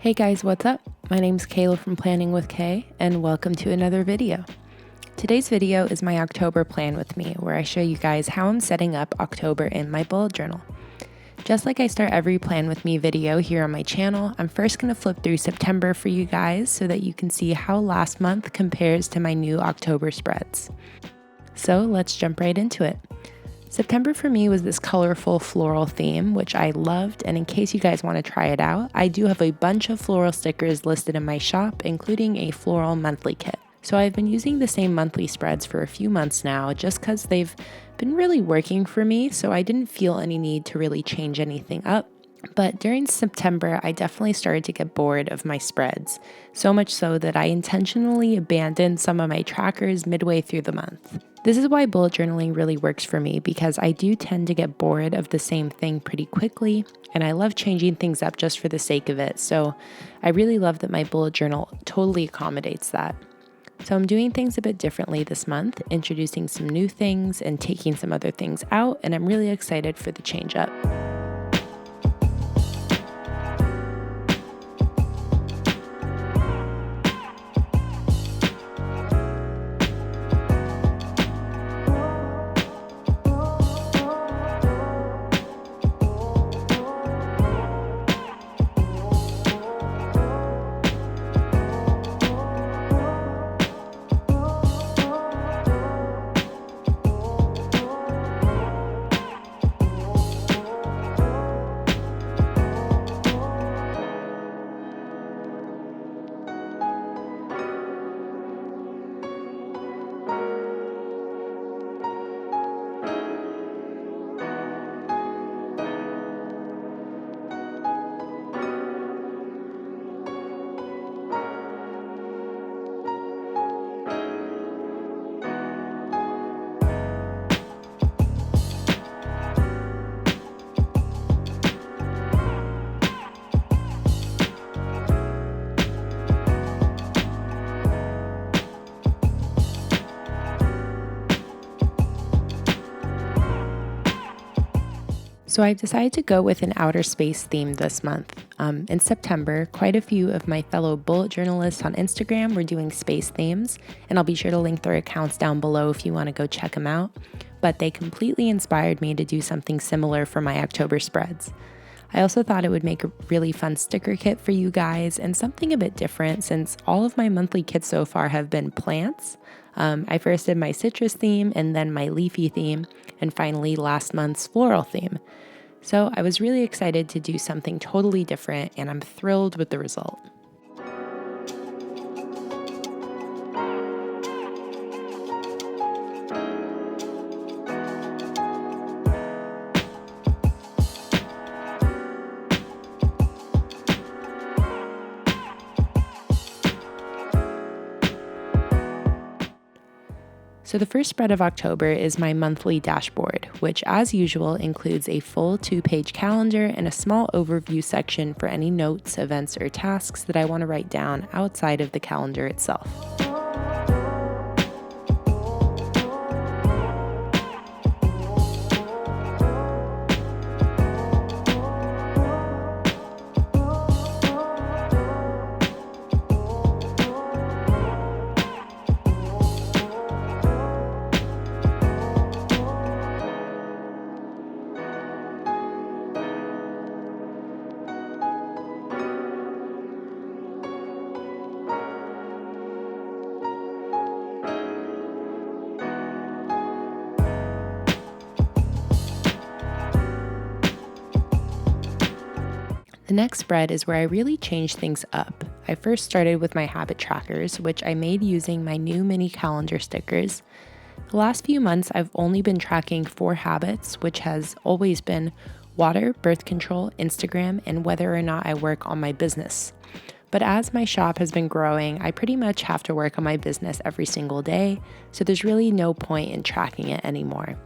Hey guys, what's up? My name's Kayla from Planning with Kay, and welcome to another video. Today's video is my October plan with me, where I show you guys how I'm setting up October in my bullet journal. Just like I start every plan with me video here on my channel, I'm first going to flip through September for you guys so that you can see how last month compares to my new October spreads. So let's jump right into it. September for me was this colorful floral theme, which I loved, and in case you guys want to try it out, I do have a bunch of floral stickers listed in my shop, including a floral monthly kit. So I've been using the same monthly spreads for a few months now, just because they've been really working for me, so I didn't feel any need to really change anything up. But during September, I definitely started to get bored of my spreads, so much so that I intentionally abandoned some of my trackers midway through the month. This is why bullet journaling really works for me, because I do tend to get bored of the same thing pretty quickly, and I love changing things up just for the sake of it, so I really love that my bullet journal totally accommodates that. So I'm doing things a bit differently this month, introducing some new things and taking some other things out, and I'm really excited for the change up. So I've decided to go with an outer space theme this month. In September, quite a few of my fellow bullet journalists on Instagram were doing space themes, and I'll be sure to link their accounts down below if you want to go check them out. But they completely inspired me to do something similar for my October spreads. I also thought it would make a really fun sticker kit for you guys and something a bit different, since all of my monthly kits so far have been plants. I first did my citrus theme and then my leafy theme, and finally last month's floral theme. So I was really excited to do something totally different, and I'm thrilled with the result. So the first spread of October is my monthly dashboard, which as usual includes a full 2-page calendar and a small overview section for any notes, events, or tasks that I want to write down outside of the calendar itself. The next spread is where I really changed things up. I first started with my habit trackers, which I made using my new mini calendar stickers. The last few months, I've only been tracking 4 habits, which has always been water, birth control, Instagram, and whether or not I work on my business. But as my shop has been growing, I pretty much have to work on my business every single day, so there's really no point in tracking it anymore.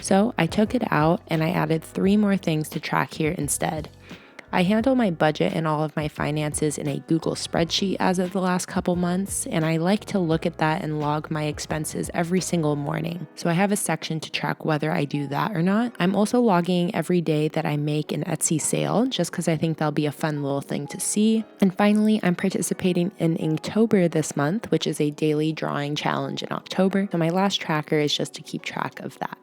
So I took it out and I added 3 more things to track here instead. I handle my budget and all of my finances in a Google spreadsheet as of the last couple months, and I like to look at that and log my expenses every single morning. So I have a section to track whether I do that or not. I'm also logging every day that I make an Etsy sale, just because I think that'll be a fun little thing to see. And finally, I'm participating in Inktober this month, which is a daily drawing challenge in October. So my last tracker is just to keep track of that.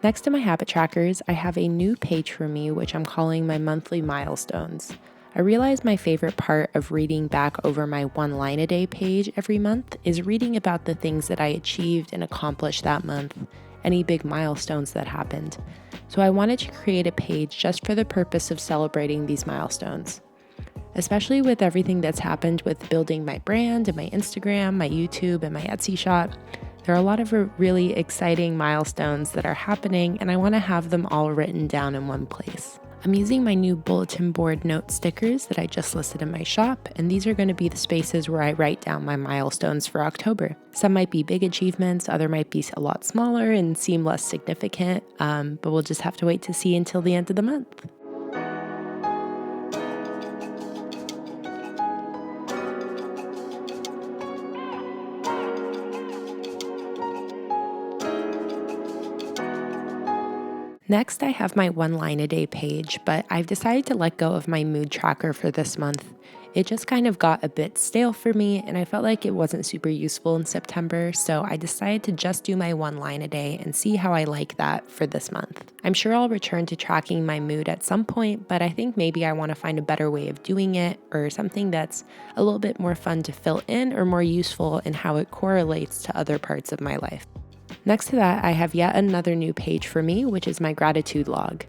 Next to my habit trackers, I have a new page for me, which I'm calling my monthly milestones. I realized my favorite part of reading back over my one line a day page every month is reading about the things that I achieved and accomplished that month, any big milestones that happened. So I wanted to create a page just for the purpose of celebrating these milestones. Especially with everything that's happened with building my brand and my Instagram, my YouTube, and my Etsy shop, there are a lot of really exciting milestones that are happening, and I want to have them all written down in one place. I'm using my new bulletin board note stickers that I just listed in my shop, and these are going to be the spaces where I write down my milestones for October. Some might be big achievements, other might be a lot smaller and seem less significant, but we'll just have to wait to see until the end of the month. Next, I have my one line a day page, but I've decided to let go of my mood tracker for this month. It just kind of got a bit stale for me, and I felt like it wasn't super useful in September, so I decided to just do my one line a day and see how I like that for this month. I'm sure I'll return to tracking my mood at some point, but I think maybe I want to find a better way of doing it, or something that's a little bit more fun to fill in or more useful in how it correlates to other parts of my life. Next to that, I have yet another new page for me, which is my gratitude log.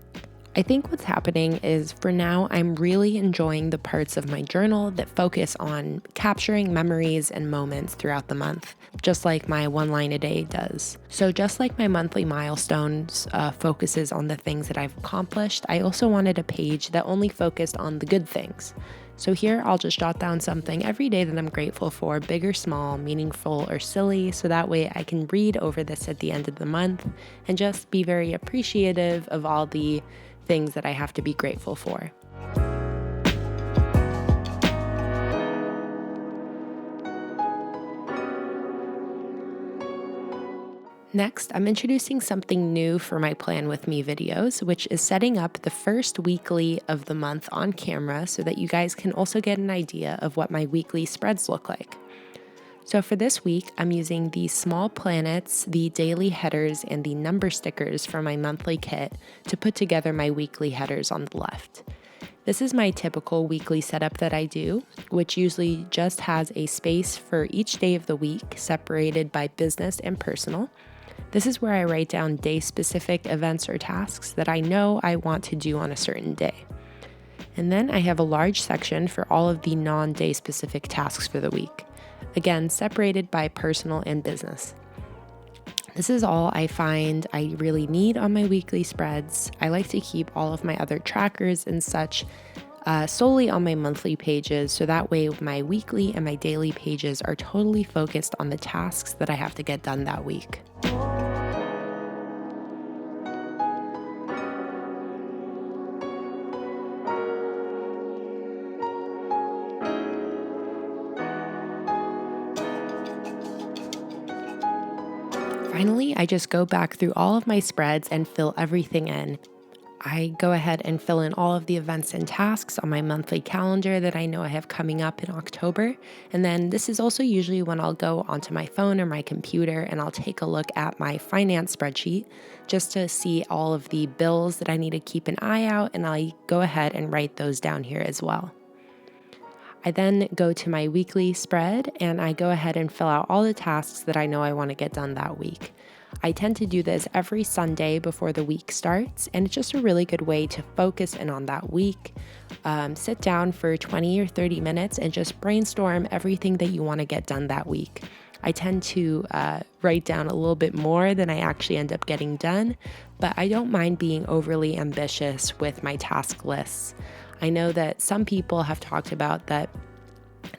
I think what's happening is for now, I'm really enjoying the parts of my journal that focus on capturing memories and moments throughout the month, just like my one line a day does. So just like my monthly milestones focuses on the things that I've accomplished, I also wanted a page that only focused on the good things. So here I'll just jot down something every day that I'm grateful for, big or small, meaningful or silly, so that way I can read over this at the end of the month and just be very appreciative of all the things that I have to be grateful for. Next, I'm introducing something new for my Plan With Me videos, which is setting up the first weekly of the month on camera so that you guys can also get an idea of what my weekly spreads look like. So for this week, I'm using the small planets, the daily headers, and the number stickers from my monthly kit to put together my weekly headers on the left. This is my typical weekly setup that I do, which usually just has a space for each day of the week separated by business and personal. This is where I write down day-specific events or tasks that I know I want to do on a certain day. And then I have a large section for all of the non-day specific tasks for the week, again, separated by personal and business. This is all I find I really need on my weekly spreads. I like to keep all of my other trackers and such solely on my monthly pages, so that way my weekly and my daily pages are totally focused on the tasks that I have to get done that week. Finally, I just go back through all of my spreads and fill everything in. I go ahead and fill in all of the events and tasks on my monthly calendar that I know I have coming up in October. And then this is also usually when I'll go onto my phone or my computer and I'll take a look at my finance spreadsheet just to see all of the bills that I need to keep an eye out, and I go ahead and write those down here as well. I then go to my weekly spread and I go ahead and fill out all the tasks that I know I want to get done that week. I tend to do this every Sunday before the week starts, and it's just a really good way to focus in on that week. Sit down for 20 or 30 minutes and just brainstorm everything that you want to get done that week. I tend to write down a little bit more than I actually end up getting done, but I don't mind being overly ambitious with my task lists. I know that some people have talked about that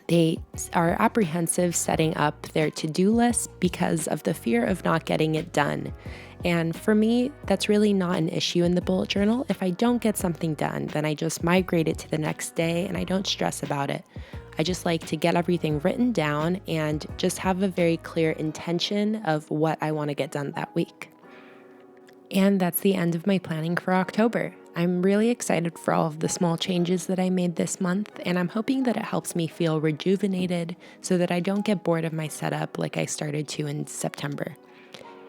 They are apprehensive setting up their to-do list because of the fear of not getting it done. And for me, that's really not an issue in the bullet journal. If I don't get something done, then I just migrate it to the next day and I don't stress about it. I just like to get everything written down and just have a very clear intention of what I want to get done that week. And that's the end of my planning for October. I'm really excited for all of the small changes that I made this month, and I'm hoping that it helps me feel rejuvenated so that I don't get bored of my setup like I started to in September.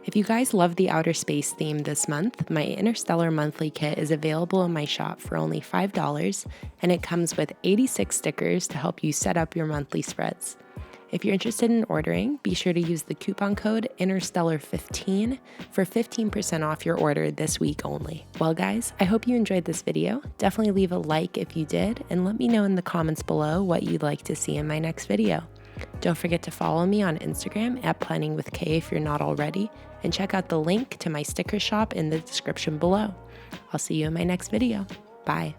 If you guys love the outer space theme this month, my Interstellar monthly kit is available in my shop for only $5, and it comes with 86 stickers to help you set up your monthly spreads. If you're interested in ordering, be sure to use the coupon code Interstellar15 for 15% off your order this week only. Well guys, I hope you enjoyed this video. Definitely leave a like if you did, and let me know in the comments below what you'd like to see in my next video. Don't forget to follow me on Instagram at planningwithk if you're not already, and check out the link to my sticker shop in the description below. I'll see you in my next video. Bye.